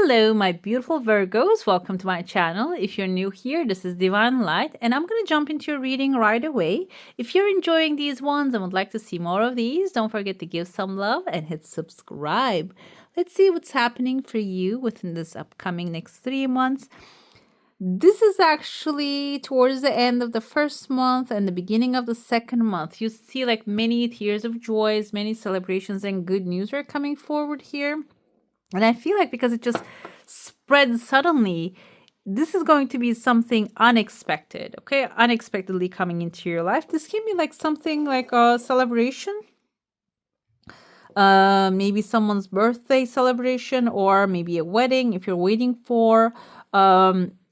Hello, my beautiful Virgos. Welcome to my channel. If you're new here, this is Divine Light, and I'm going to jump into your reading right away. If you're enjoying these ones and would like to see more of these, don't forget to give some love and hit subscribe. Let's see what's happening for you within this upcoming next 3 months. This is actually towards the end of the first month and the beginning of the second month. You see like many tears of joys, many celebrations and good news are coming forward here. And I feel like because it just spread suddenly, this is going to be something unexpected, okay? Unexpectedly coming into your life. This can be like something like a celebration, maybe someone's birthday celebration, or maybe a wedding if you're waiting for,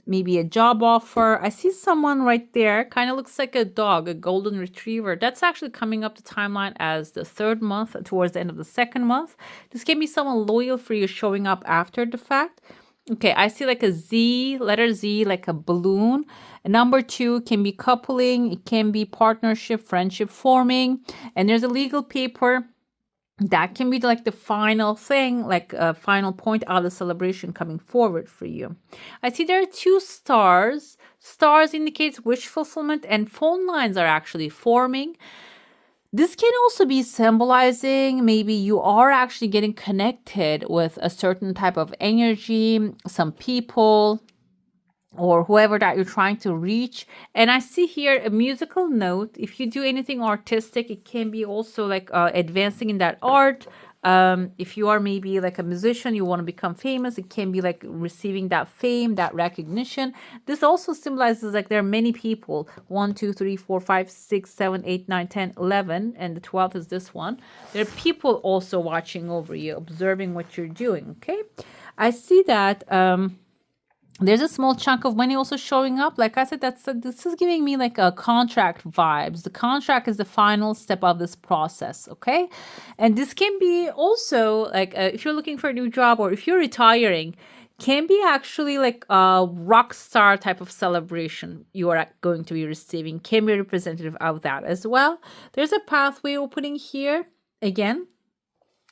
maybe a job offer. I see someone right there, kind of looks like a dog, a golden retriever. That's actually coming up the timeline as the third month towards the end of the second month. This can be someone loyal for you showing up after the fact. Okay, I see like a Z, letter Z, like a balloon. Number 2 can be coupling. It can be partnership, friendship forming. And there's a legal paper. That can be like the final thing, like a final point of the celebration coming forward for you. I see there are 2 stars. Stars indicates wish fulfillment, and phone lines are actually forming. This can also be symbolizing maybe you are actually getting connected with a certain type of energy, some people, or whoever that you're trying to reach. And I see here a musical note. If you do anything artistic, it can be also like advancing in that art. If you are maybe like a musician, you want to become famous, it can be like receiving that fame, that recognition. This also symbolizes like there are many people, 1, 2, 3, 4, 5, 6, 7, 8, 9, 10, 11, and the 12th is this one. There are people also watching over you, observing what you're doing, okay? I see that there's a small chunk of money also showing up. Like I said, this is giving me like a contract vibes. The contract is the final step of this process, okay? And this can be also like if you're looking for a new job or if you're retiring, can be actually like a rock star type of celebration you are going to be receiving. Can be representative of that as well. There's a pathway opening here again.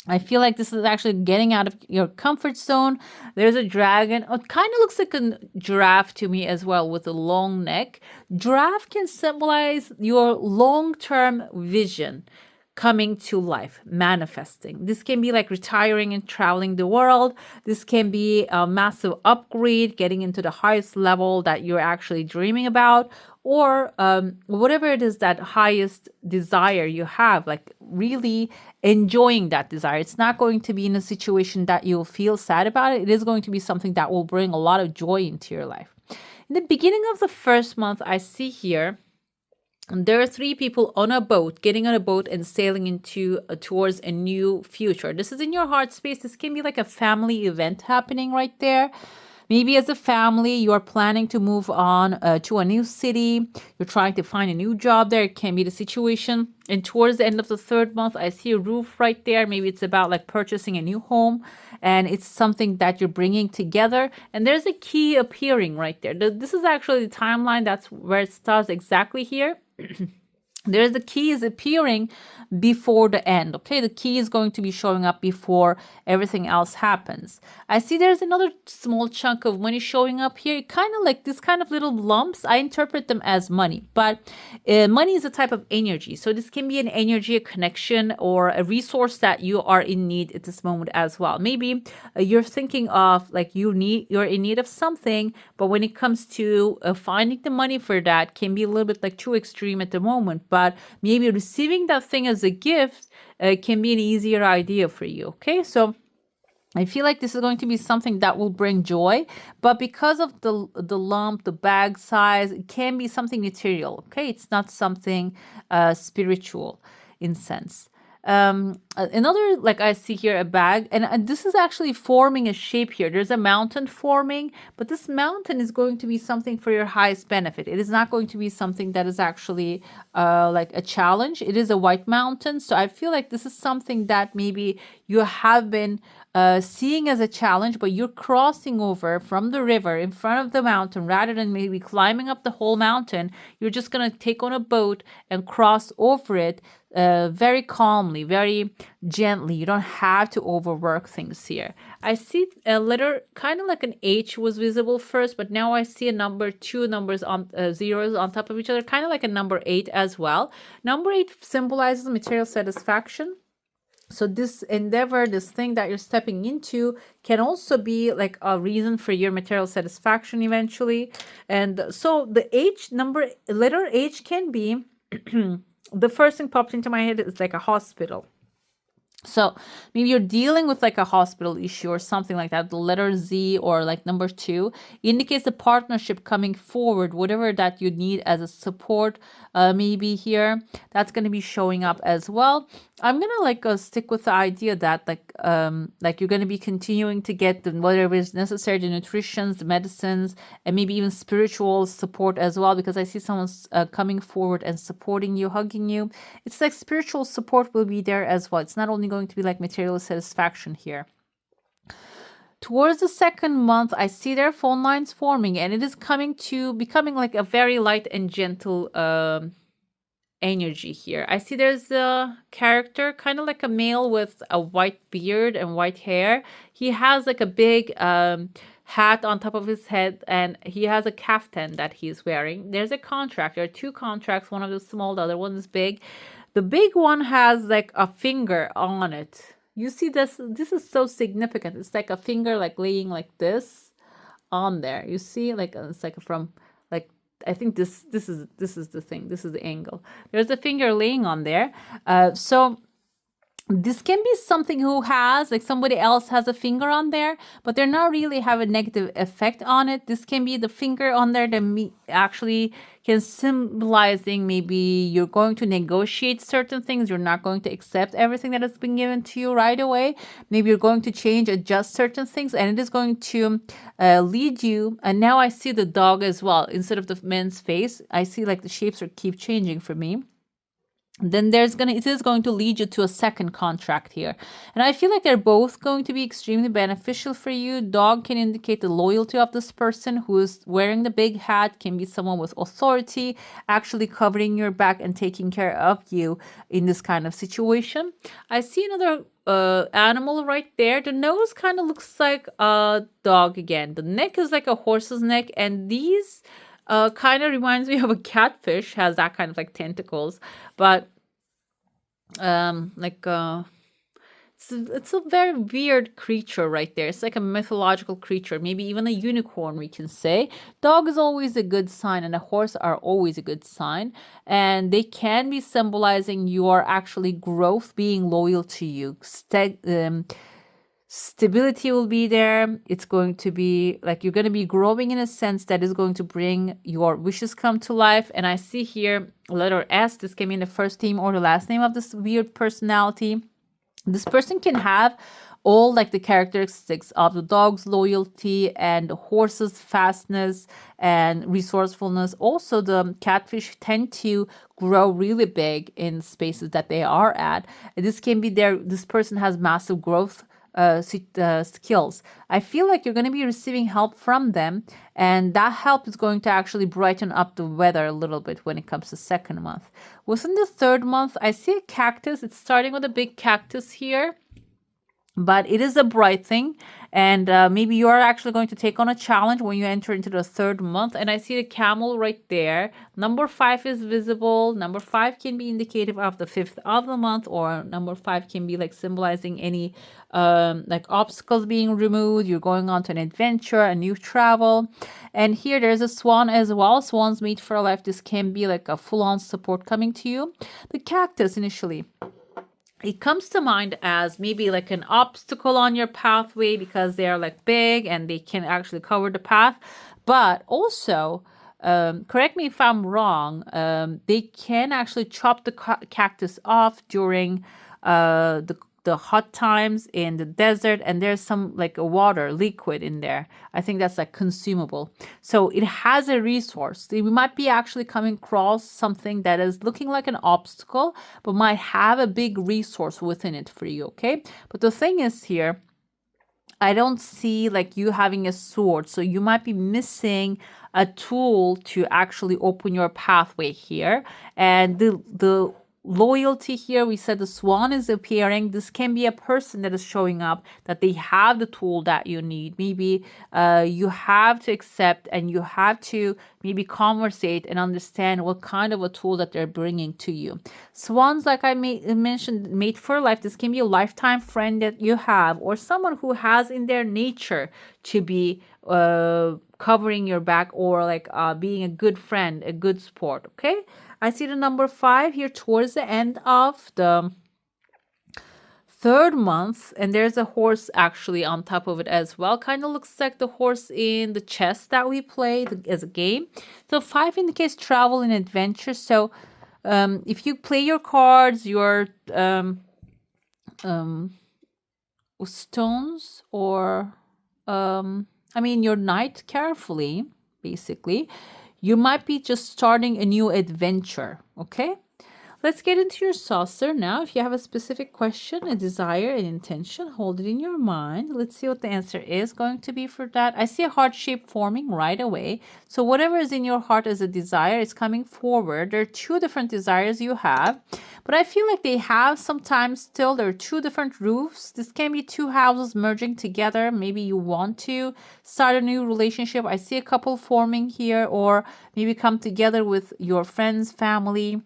I feel like this is actually getting out of your comfort zone. There's a dragon. It kind of looks like a giraffe to me as well with a long neck. Giraffe can symbolize your long-term vision coming to life, manifesting. This can be like retiring and traveling the world. This can be a massive upgrade, getting into the highest level that you're actually dreaming about, or whatever it is that highest desire you have, like really enjoying that desire. It's not going to be in a situation that you'll feel sad about it. It is going to be something that will bring a lot of joy into your life. In the beginning of the first month, I see here, there are 3 people on a boat, getting on a boat and sailing into towards a new future. This is in your heart space. This can be like a family event happening right there. Maybe as a family, you are planning to move on to a new city. You're trying to find a new job there. It can be the situation. And towards the end of the third month, I see a roof right there. Maybe it's about like purchasing a new home. And it's something that you're bringing together. And there's a key appearing right there. This is actually the timeline. That's where it starts exactly here. There's the key is appearing before the end, okay? The key is going to be showing up before everything else happens. I see there's another small chunk of money showing up here. Kind of like this kind of little lumps. I interpret them as money, but money is a type of energy. So this can be an energy, a connection, or a resource that you are in need at this moment as well. Maybe you're thinking of like you're in need of something, but when it comes to finding the money for that can be a little bit like too extreme at the moment. But maybe receiving that thing as a gift can be an easier idea for you, okay? So I feel like this is going to be something that will bring joy, but because of the lump, the bag size, it can be something material, okay? It's not something spiritual in sense. Another, like I see here, a bag, and this is actually forming a shape here. There's a mountain forming, but this mountain is going to be something for your highest benefit. It is not going to be something that is actually like a challenge. It is a white mountain. So I feel like this is something that maybe you have been seeing as a challenge, but you're crossing over from the river in front of the mountain rather than maybe climbing up the whole mountain. You're just going to take on a boat and cross over it very calmly, very gently. You don't have to overwork things here. I see a letter kind of like an H was visible first, but now I see a number, two numbers on zeros on top of each other, kind of like a number 8 as well. Number 8 symbolizes material satisfaction. So this endeavor, this thing that you're stepping into, can also be like a reason for your material satisfaction eventually. And so the H number, letter H can be the first thing popped into my head is like a hospital. So maybe you're dealing with like a hospital issue or something like that. The letter Z or like number 2 indicates the partnership coming forward, whatever that you need as a support. Maybe here that's going to be showing up as well. I'm gonna like stick with the idea that like you're gonna be continuing to get the whatever is necessary, the nutritions, the medicines, and maybe even spiritual support as well. Because I see someone coming forward and supporting you, hugging you. It's like spiritual support will be there as well. It's not only going to be like material satisfaction here. Towards the second month, I see their phone lines forming, and it is coming to becoming like a very light and gentle energy here. I see there's a character, kind of like a male with a white beard and white hair. He has like a big hat on top of his head, and he has a kaftan that he's wearing. There's a contract. There are two contracts. One of them small, the other one is big. The big one has like a finger on it. You see this? This is so significant. It's like a finger like laying like this on there. You see, like it's like from like I think this is the thing. This is the angle. There's a finger laying on there. So this can be something who has like somebody else has a finger on there, but they're not really have a negative effect on it. This can be the finger on there that actually can symbolizing maybe you're going to negotiate certain things. You're not going to accept everything that has been given to you right away. Maybe you're going to change, adjust certain things, and it is going to lead you. And now I see the dog as well. Instead of the man's face, I see like the shapes are keep changing for me. Then it is going to lead you to a second contract here. And I feel like they're both going to be extremely beneficial for you. Dog can indicate the loyalty of this person who is wearing the big hat, can be someone with authority, actually covering your back and taking care of you in this kind of situation. I see another animal right there. The nose kind of looks like a dog again. The neck is like a horse's neck, and these kind of reminds me of a catfish, has that kind of like tentacles, but it's a very weird creature right there. It's like a mythological creature, maybe even a unicorn, we can say. Dog is always a good sign, and a horse are always a good sign, and they can be symbolizing your actually growth, being loyal to you. Stability will be there. It's going to be like you're going to be growing in a sense that is going to bring your wishes come to life. And I see here letter S. This can be in the first name or the last name of this weird personality. This person can have all like the characteristics of the dog's loyalty and the horse's fastness and resourcefulness. Also, the catfish tend to grow really big in spaces that they are at. This can be this person has massive growth skills. I feel like you're going to be receiving help from them, and that help is going to actually brighten up the weather a little bit when it comes to second month. Within the third month, I see a cactus. It's starting with a big cactus here, but it is a bright thing, and maybe you are actually going to take on a challenge when you enter into the third month. And I see the camel right there. Number 5 is visible. Number 5 can be indicative of the 5th of the month, or number 5 can be like symbolizing any like obstacles being removed. You're going on to an adventure, a new travel. And here there's a swan as well. Swans mate for life. This can be like a full-on support coming to you. The cactus initially, it comes to mind as maybe like an obstacle on your pathway because they are like big and they can actually cover the path. But also, correct me if I'm wrong, they can actually chop the cactus off during the hot times in the desert, and there's some like a water liquid in there. I think that's like consumable. So it has a resource. We might be actually coming across something that is looking like an obstacle, but might have a big resource within it for you, okay? But the thing is here, I don't see like you having a sword. So you might be missing a tool to actually open your pathway here. And the loyalty here. We said the swan is appearing. This can be a person that is showing up, that they have the tool that you need. Maybe you have to accept and you have to maybe conversate and understand what kind of a tool that they're bringing to you. Swans, like I mentioned, mate for life. This can be a lifetime friend that you have, or someone who has in their nature to be covering your back, or like being a good friend, a good sport. Okay, I see the number 5 here towards the end of the third month, and there's a horse actually on top of it as well. Kind of looks like the horse in the chess that we play as a game. So 5 indicates travel and adventure. So if you play your cards, your stones, or your knight carefully, basically, you might be just starting a new adventure. Okay, let's get into your saucer now. If you have a specific question, a desire, an intention, hold it in your mind. Let's see what the answer is going to be for that. I see a heart shape forming right away. So whatever is in your heart as a desire is coming forward. There are 2 different desires you have, but I feel like they have sometimes still, there are 2 different roofs. This can be 2 houses merging together. Maybe you want to start a new relationship. I see a couple forming here, or maybe come together with your friends, family.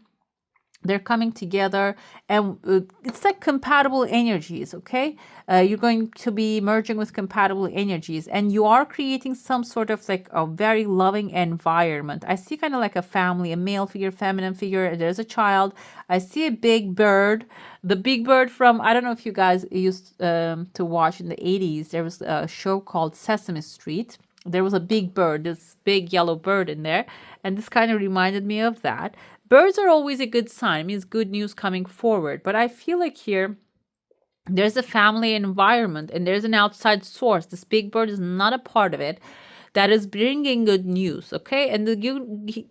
They're coming together, and it's like compatible energies. Okay, you're going to be merging with compatible energies, and you are creating some sort of like a very loving environment. I see kind of like a family, a male figure, feminine figure. There's a child. I see a big bird, the big bird from, I don't know if you guys used to watch in the 80s. There was a show called Sesame Street. There was a big bird, this big yellow bird in there, and this kind of reminded me of that. Birds are always a good sign. It means good news coming forward. But I feel like here there's a family environment and there's an outside source. This big bird is not a part of it, that is bringing good news. Okay, and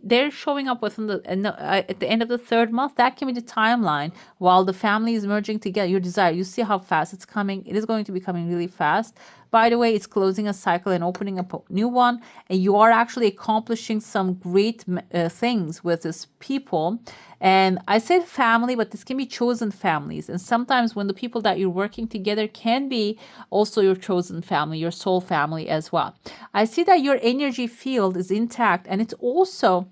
they're showing up within at the end of the third month. That can be the timeline while the family is merging together. Your desire, you see how fast it's coming. It is going to be coming really fast. By the way, it's closing a cycle and opening up a new one, and you are actually accomplishing some great things with this people. And I said family, but this can be chosen families. And sometimes when the people that you're working together can be also your chosen family, your soul family as well. I see that your energy field is intact, and it's also,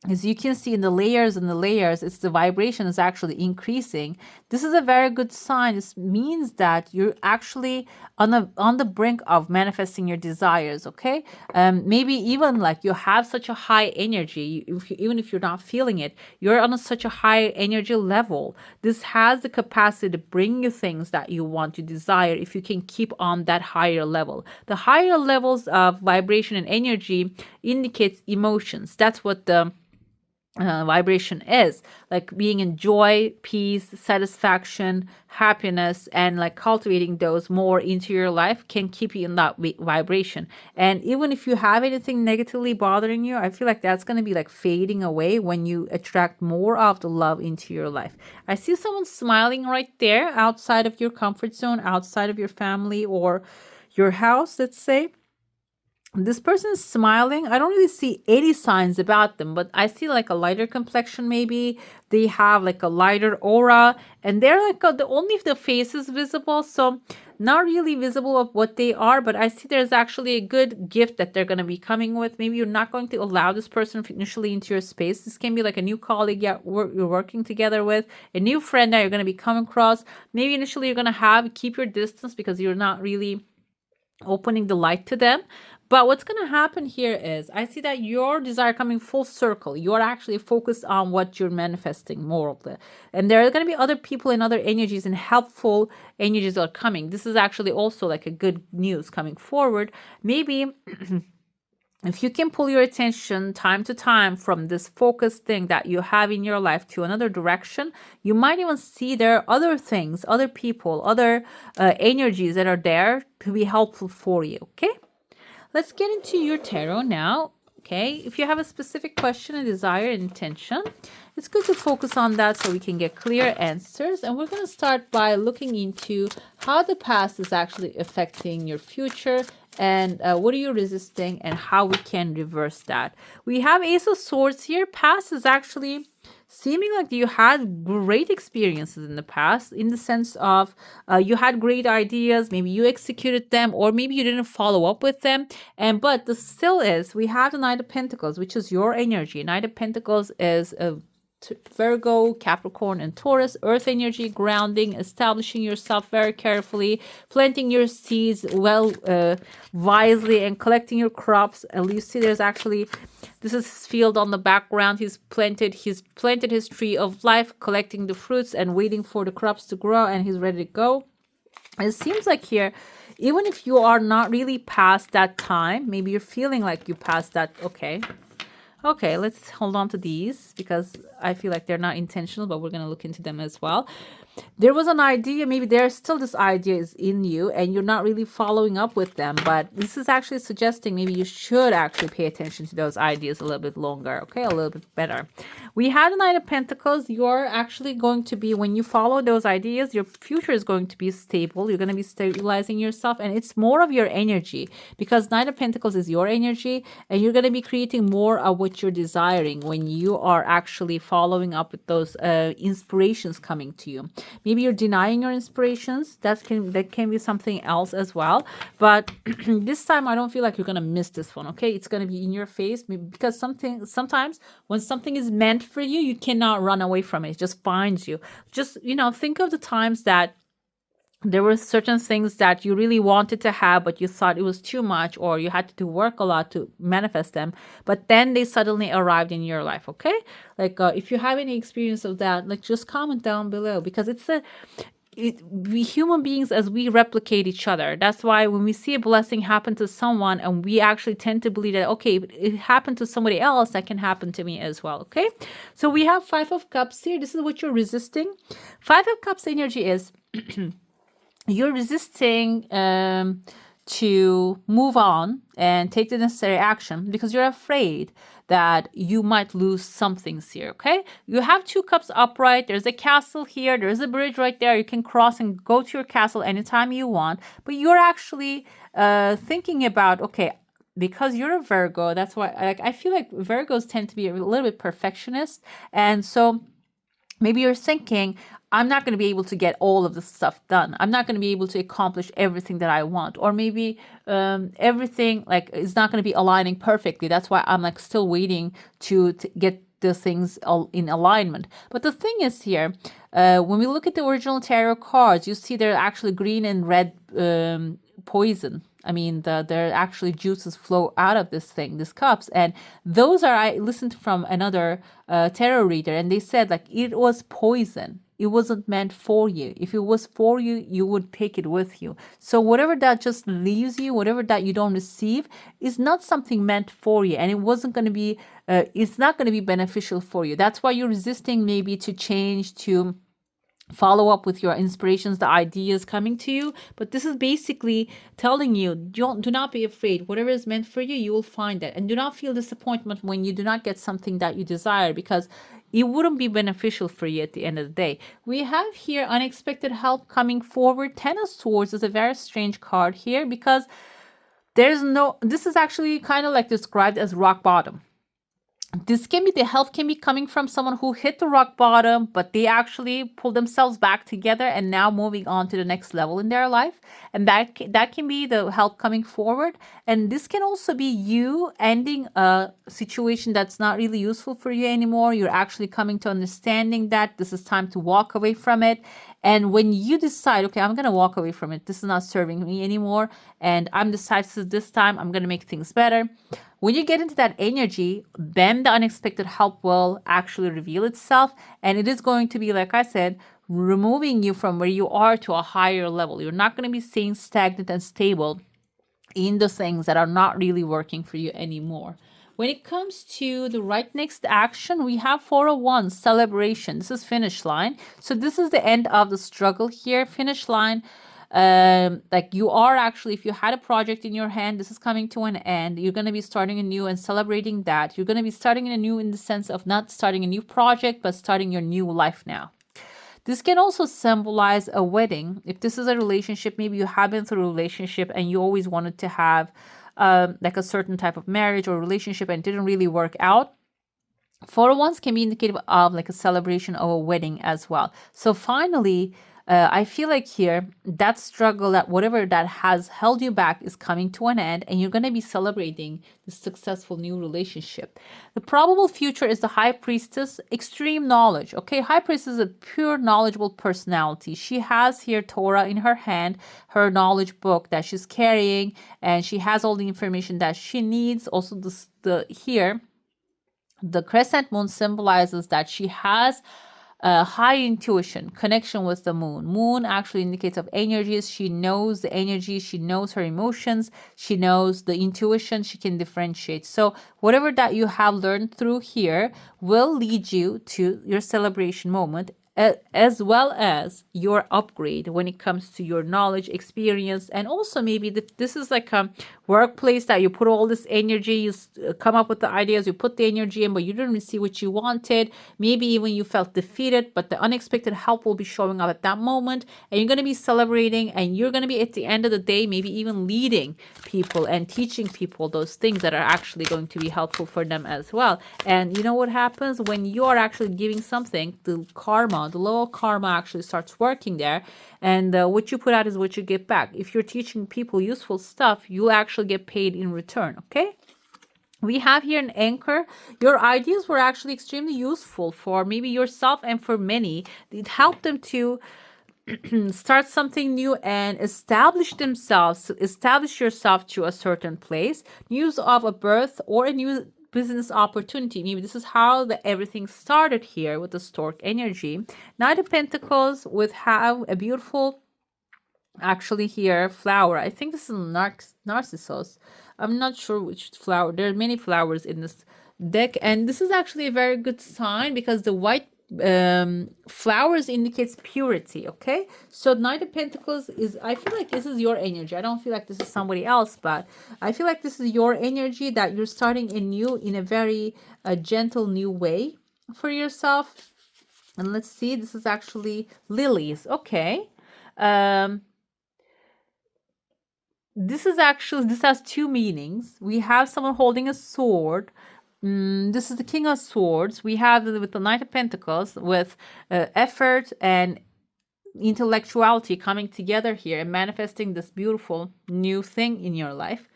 as you can see in the layers and the layers, it's the vibration is actually increasing. This is a very good sign. This means that you're actually on the brink of manifesting your desires. Okay, maybe even like you have such a high energy. Even if you're not feeling it, you're on such a high energy level. This has the capacity to bring you things that you want to desire if you can keep on that higher level. The higher levels of vibration and energy indicates emotions. That's what the vibration is, like being in joy, peace, satisfaction, happiness, and like cultivating those more into your life can keep you in that vibration. And even if you have anything negatively bothering you, I feel like that's going to be like fading away when you attract more of the love into your life. I see someone smiling right there outside of your comfort zone, outside of your family or your house, let's say. This person is smiling. I don't really see any signs about them, but I see like a lighter complexion. Maybe they have like a lighter aura, and they're like the only if the face is visible, so not really visible of what they are. But I see there's actually a good gift that they're going to be coming with. Maybe you're not going to allow this person initially into your space. This can be like a new colleague you're working together with, a new friend that you're going to be coming across. Maybe initially you're going to keep your distance because you're not really opening the light to them. But what's going to happen here is I see that your desire coming full circle. You're actually focused on what you're manifesting more of it. And there are going to be other people and other energies and helpful energies are coming. This is actually also like a good news coming forward. Maybe if you can pull your attention time to time from this focused thing that you have in your life to another direction, you might even see there are other things, other people, other energies that are there to be helpful for you. Okay? Let's get into your tarot now. Okay, if you have a specific question, a desire, an intention, it's good to focus on that so we can get clear answers. And we're going to start by looking into how the past is actually affecting your future and what are you resisting and how we can reverse that. We have Ace of Swords here. Past is actually seeming like you had great experiences in the past, in the sense of you had great ideas, maybe you executed them, or maybe you didn't follow up with them. And but the still is, we have the Knight of Pentacles, which is your energy. Knight of Pentacles is a Virgo, Capricorn, and Taurus, earth energy, grounding, establishing yourself very carefully, planting your seeds wisely, and collecting your crops. And you see there's actually, this is his field on the background. He's planted his tree of life, collecting the fruits and waiting for the crops to grow, and he's ready to go. It seems like here, even if you are not really past that time, maybe you're feeling like you passed that. Okay, let's hold on to these because I feel like they're not intentional, but we're going to look into them as well. There was an idea, maybe there's still this idea is in you and you're not really following up with them, but this is actually suggesting maybe you should actually pay attention to those ideas a little bit longer, okay, a little bit better. We had the Knight of Pentacles. You're actually going to be, when you follow those ideas, your future is going to be stable. You're going to be stabilizing yourself, and it's more of your energy, because Knight of Pentacles is your energy, and you're going to be creating more of what you're desiring when you are actually following up with those inspirations coming to you. Maybe you're denying your inspirations. That can be something else as well. But this time, I don't feel like you're gonna miss this one. Okay, it's gonna be in your face, because sometimes when something is meant for you, you cannot run away from it. It just finds you. Just think of the times that there were certain things that you really wanted to have, but you thought it was too much, or you had to do work a lot to manifest them, but then they suddenly arrived in your life. Okay, like if you have any experience of that, like just comment down below, because we human beings, as we replicate each other. That's why when we see a blessing happen to someone, and we actually tend to believe that, okay, it happened to somebody else, that can happen to me as well. Okay, so we have Five of Cups here. This is what you're resisting. Five of Cups energy is you're resisting to move on and take the necessary action because you're afraid that you might lose some things here. Okay, you have Two Cups upright. There's a castle here. There's a bridge right there. You can cross and go to your castle anytime you want, but you're actually thinking about, okay, because you're a Virgo, that's why, like, I feel like Virgos tend to be a little bit perfectionist, and so maybe you're thinking, I'm not going to be able to get all of this stuff done. I'm not going to be able to accomplish everything that I want. Or maybe everything like is not going to be aligning perfectly. That's why I'm like still waiting to get the things all in alignment. But the thing is here, when we look at the original tarot cards, you see they're actually green and red poison. I mean, there actually juices flow out of this cups, and those are, I listened from another tarot reader, and they said like it was poison. It wasn't meant for you. If it was for you, you would take it with you. So whatever that just leaves you, whatever that you don't receive, is not something meant for you, and it wasn't going to be. It's not going to be beneficial for you. That's why you're resisting maybe to change, to follow up with your inspirations, the ideas coming to you. But this is basically telling you, do not be afraid. Whatever is meant for you, you will find it. And do not feel disappointment when you do not get something that you desire, because it wouldn't be beneficial for you at the end of the day. We have here unexpected help coming forward. Ten of Swords is a very strange card here, because this is actually kind of like described as rock bottom. The help can be coming from someone who hit the rock bottom, but they actually pull themselves back together and now moving on to the next level in their life. And that can be the help coming forward. And this can also be you ending a situation that's not really useful for you anymore. You're actually coming to understanding that this is time to walk away from it. And when you decide, okay, I'm going to walk away from it, this is not serving me anymore, and I'm decisive this time, I'm going to make things better. When you get into that energy, then the unexpected help will actually reveal itself. And it is going to be, like I said, removing you from where you are to a higher level. You're not going to be staying stagnant and stable in the things that are not really working for you anymore. When it comes to the right next action, we have 401, celebration. This is finish line. So this is the end of the struggle here. Finish line. Like you are actually, if you had a project in your hand, this is coming to an end. You're going to be starting anew and celebrating that. You're going to be starting anew in the sense of not starting a new project, but starting your new life now. This can also symbolize a wedding. If this is a relationship, maybe you have been through a relationship and you always wanted to have like a certain type of marriage or relationship and it didn't really work out. Photo ones can be indicative of like a celebration of a wedding as well. So finally, I feel like here that struggle, that whatever that has held you back is coming to an end, and you're going to be celebrating the successful new relationship. The probable future is the high priestess, extreme knowledge. Okay, high priestess is a pure knowledgeable personality. She has here Torah in her hand, her knowledge book that she's carrying, and she has all the information that she needs. Also, the here the crescent moon symbolizes that she has a high intuition connection with the moon. Moon actually indicates of energies. She knows the energy, she knows her emotions, she knows the intuition, she can differentiate. So whatever that you have learned through here will lead you to your celebration moment, as well as your upgrade when it comes to your knowledge, experience, and also maybe this is like a workplace that you put all this energy, you come up with the ideas, you put the energy in, but you didn't receive what you wanted. Maybe even you felt defeated, but the unexpected help will be showing up at that moment, and you're going to be celebrating, and you're going to be at the end of the day maybe even leading people and teaching people those things that are actually going to be helpful for them as well. And you know what happens when you are actually giving something, the karma, the law of karma actually starts working there, and what you put out is what you get back. If you're teaching people useful stuff, you'll actually get paid in return. Okay, we have here an anchor. Your ideas were actually extremely useful for maybe yourself and for many. It helped them to start something new and establish themselves, establish yourself to a certain place. News of a birth or a new business opportunity. Maybe this is how everything started here with the stork energy. Knight of Pentacles with have a beautiful, actually here, flower. I think this is narcissus. I'm not sure which flower. There are many flowers in this deck, and this is actually a very good sign because the white flowers indicates purity. Okay, so Knight of Pentacles is, I feel like this is your energy. I don't feel like this is somebody else, but I feel like this is your energy, that you're starting anew in a very gentle new way for yourself. And let's see, this is actually lilies. Okay, this is actually, this has two meanings. We have someone holding a sword. This is the King of Swords. We have with the Knight of Pentacles with effort and intellectuality coming together here and manifesting this beautiful new thing in your life.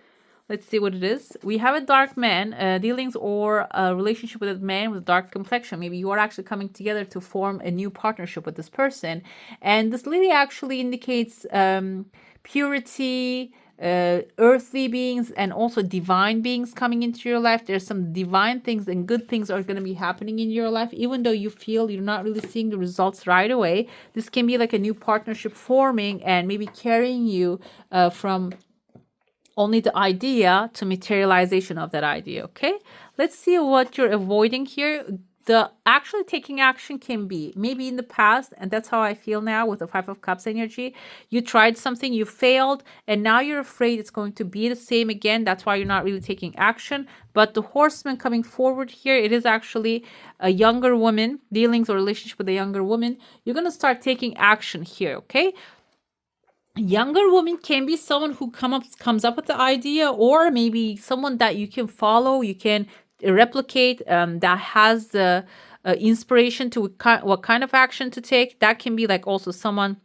Let's see what it is. We have a dark man, dealings or a relationship with a man with dark complexion. Maybe you are actually coming together to form a new partnership with this person. And this lily actually indicates purity, earthly beings, and also divine beings coming into your life. There's some divine things and good things are going to be happening in your life, even though you feel you're not really seeing the results right away. This can be like a new partnership forming and maybe carrying you from only the idea to materialization of that idea. Okay, let's see what you're avoiding here. The actually taking action can be maybe in the past, and that's how I feel now with the Five of Cups energy. You tried something, you failed, and now you're afraid it's going to be the same again. That's why you're not really taking action. But the horseman coming forward here, it is actually a younger woman, dealings or relationship with a younger woman. You're going to start taking action here. Okay, younger woman can be someone who comes up with the idea, or maybe someone that you can follow, you can replicate, that has the inspiration to what kind of action to take. That can be like also someone,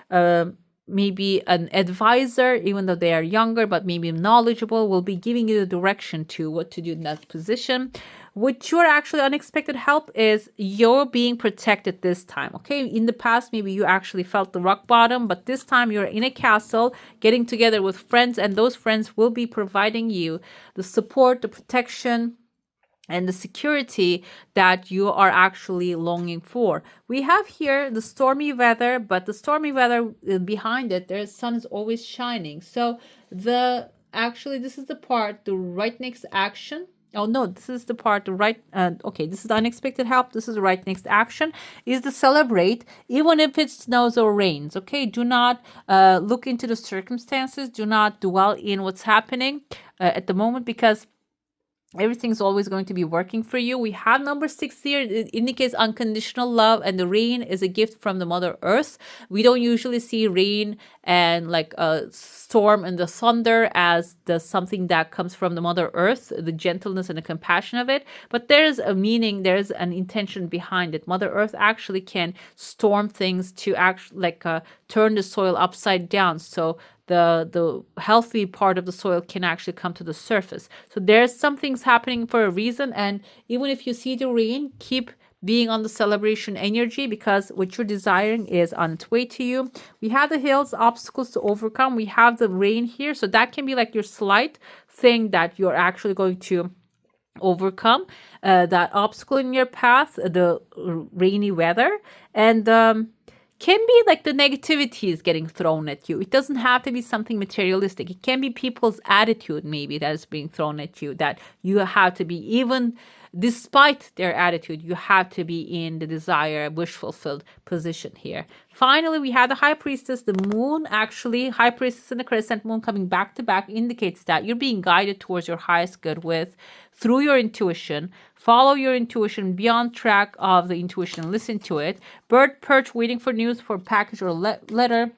uh, maybe an advisor, even though they are younger, but maybe knowledgeable, will be giving you the direction to what to do in that position. What your actually unexpected help is, you're being protected this time. Okay, in the past maybe you actually felt the rock bottom, but this time you're in a castle getting together with friends, and those friends will be providing you the support, the protection, and the security that you are actually longing for. We have here the stormy weather, but the stormy weather, behind it, the sun is always shining. So the actually, this is the part, the right next action. Oh no, this is the part, the right, okay, this is the unexpected help. This is the right next action, is to celebrate, even if it snows or rains. Okay, do not look into the circumstances. Do not dwell in what's happening at the moment, because Everything's always going to be working for you. We have number 6 here. It indicates unconditional love, and the rain is a gift from the Mother Earth. We don't usually see rain and like a storm and the thunder as the something that comes from the Mother Earth, the gentleness and the compassion of it. But there's a meaning, there's an intention behind it. Mother Earth actually can storm things to actually turn the soil upside down. So the healthy part of the soil can actually come to the surface. So there's some things happening for a reason. And even if you see the rain, keep being on the celebration energy, because what you're desiring is on its way to you. We have the hills, obstacles to overcome. We have the rain here. So that can be like your slight thing that you're actually going to overcome, that obstacle in your path, the rainy weather. And can be like the negativity is getting thrown at you. It doesn't have to be something materialistic. It can be people's attitude maybe that is being thrown at you, that you have to be, even despite their attitude, you have to be in the desired, wish fulfilled position here. Finally, we have the high priestess, the moon. Actually, high priestess and the crescent moon coming back to back indicates that you're being guided towards your highest good with through your intuition. Follow your intuition, be on track of the intuition, listen to it. Bird perch, waiting for news for package or letter.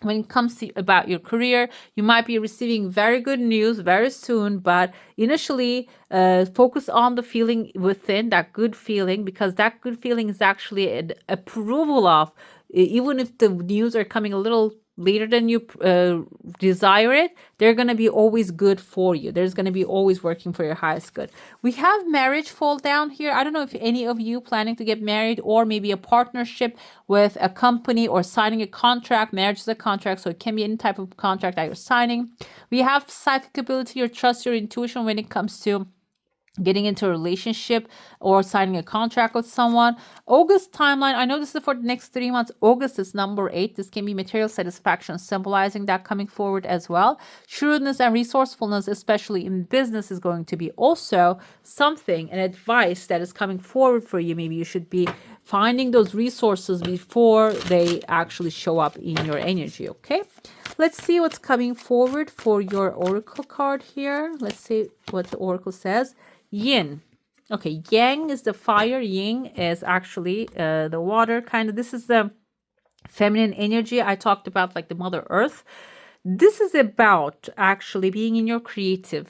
When it comes to about your career, you might be receiving very good news very soon, but initially focus on the feeling within, that good feeling, because that good feeling is actually an approval of, even if the news are coming a little later than you desire it, they're going to be always good for you. There's going to be always working for your highest good. We have marriage fall down here. I don't know if any of you planning to get married, or maybe a partnership with a company, or signing a contract. Marriage is a contract, so it can be any type of contract that you're signing. We have psychic ability or trust your intuition when it comes to getting into a relationship or signing a contract with someone. August timeline, I know this is for the next 3 months. August is number 8. This can be material satisfaction, symbolizing that coming forward as well. Shrewdness and resourcefulness, especially in business, is going to be also something, an advice that is coming forward for you. Maybe you should be finding those resources before they actually show up in your energy, okay? Let's see what's coming forward for your oracle card here. Let's see what the oracle says. Yin. Okay, yang is the fire. Yin is actually the water kind of. This is the feminine energy. I talked about like the Mother Earth. This is about actually being in your creative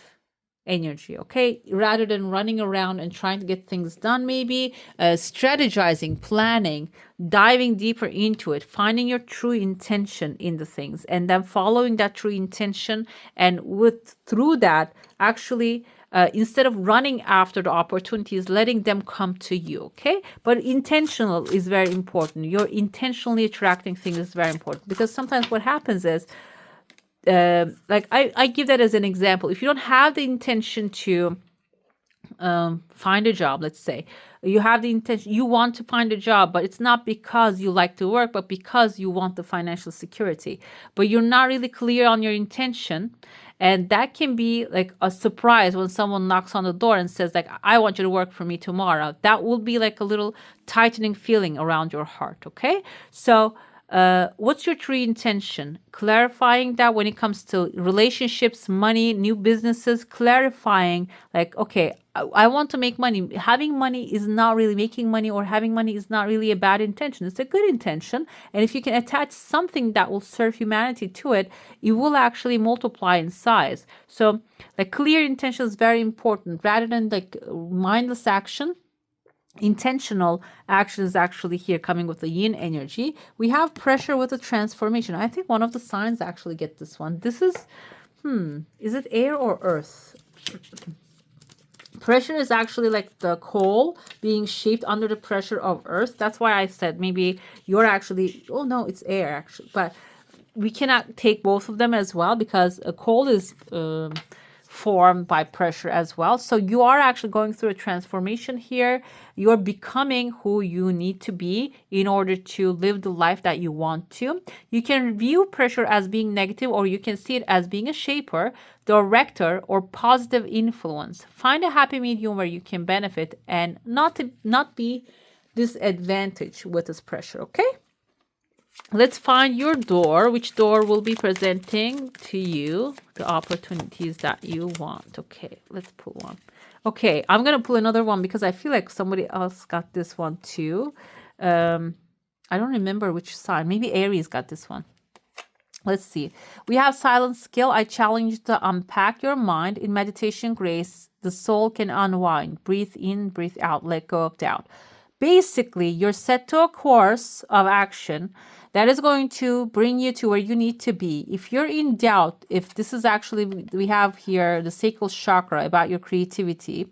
energy, okay? Rather than running around and trying to get things done, maybe strategizing, planning, diving deeper into it, finding your true intention in the things, and then following that true intention, and through that actually instead of running after the opportunities, letting them come to you, okay? But intentional is very important. You're intentionally attracting things is very important, because sometimes what happens is, like I give that as an example. If you don't have the intention to find a job, let's say you have the intention, you want to find a job, but it's not because you like to work, but because you want the financial security, but you're not really clear on your intention. And that can be like a surprise when someone knocks on the door and says like, I want you to work for me tomorrow. That will be like a little tightening feeling around your heart, okay? So what's your true intention? Clarifying that when it comes to relationships, money, new businesses, clarifying like, okay, I want to make money. Having money is not really, making money or having money is not really a bad intention. It's a good intention. And if you can attach something that will serve humanity to it, it will actually multiply in size. So like clear intention is very important, rather than like mindless action. Intentional action is actually here coming with the yin energy. We have pressure with a transformation. I think one of the signs actually get this one. This is it air or earth? Pressure is actually like the coal being shaped under the pressure of earth. That's why I said maybe you're actually, oh no, it's air actually. But we cannot take both of them as well, because a coal is formed by pressure as well. So you are actually going through a transformation here. You're becoming who you need to be in order to live the life that you want to. You can view pressure as being negative, or you can see it as being a shaper, director, or positive influence. Find a happy medium where you can benefit and not be disadvantaged with this pressure, okay? Let's find your door. Which door will be presenting to you the opportunities that you want? Okay, let's pull one. Okay, I'm going to pull another one because I feel like somebody else got this one too. I don't remember which sign. Maybe Aries got this one. Let's see. We have silent skill. I challenge you to unpack your mind. In meditation grace, the soul can unwind. Breathe in, breathe out, let go of doubt. Basically, you're set to a course of action that is going to bring you to where you need to be. If you're in doubt, if this is actually, we have here the sacral chakra about your creativity,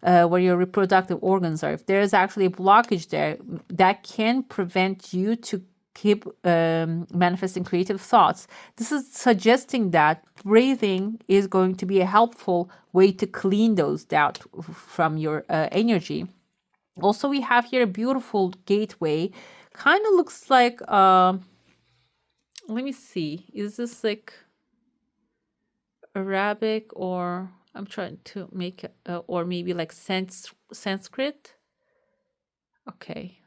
where your reproductive organs are, if there is actually a blockage there, that can prevent you to keep manifesting creative thoughts. This is suggesting that breathing is going to be a helpful way to clean those doubt from your energy. Also, we have here a beautiful gateway. Kind of looks like, let me see, is this like Arabic, or I'm trying to make it, or maybe like Sanskrit? Okay.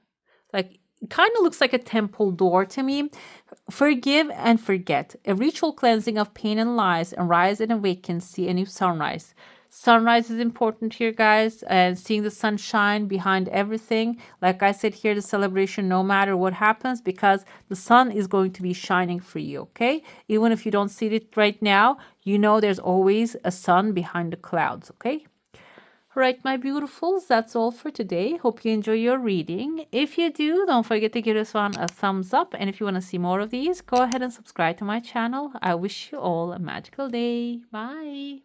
Like, it kind of looks like a temple door to me. Forgive and forget. A ritual cleansing of pain and lies, and rise and awaken, see a new sunrise. Sunrise is important here, guys, and seeing the sunshine behind everything. Like I said here, the celebration, no matter what happens, because the sun is going to be shining for you, okay? Even if you don't see it right now, you know there's always a sun behind the clouds, okay? All right, my beautifuls, that's all for today. Hope you enjoy your reading. If you do, don't forget to give this one a thumbs up. And if you want to see more of these, go ahead and subscribe to my channel. I wish you all a magical day. Bye.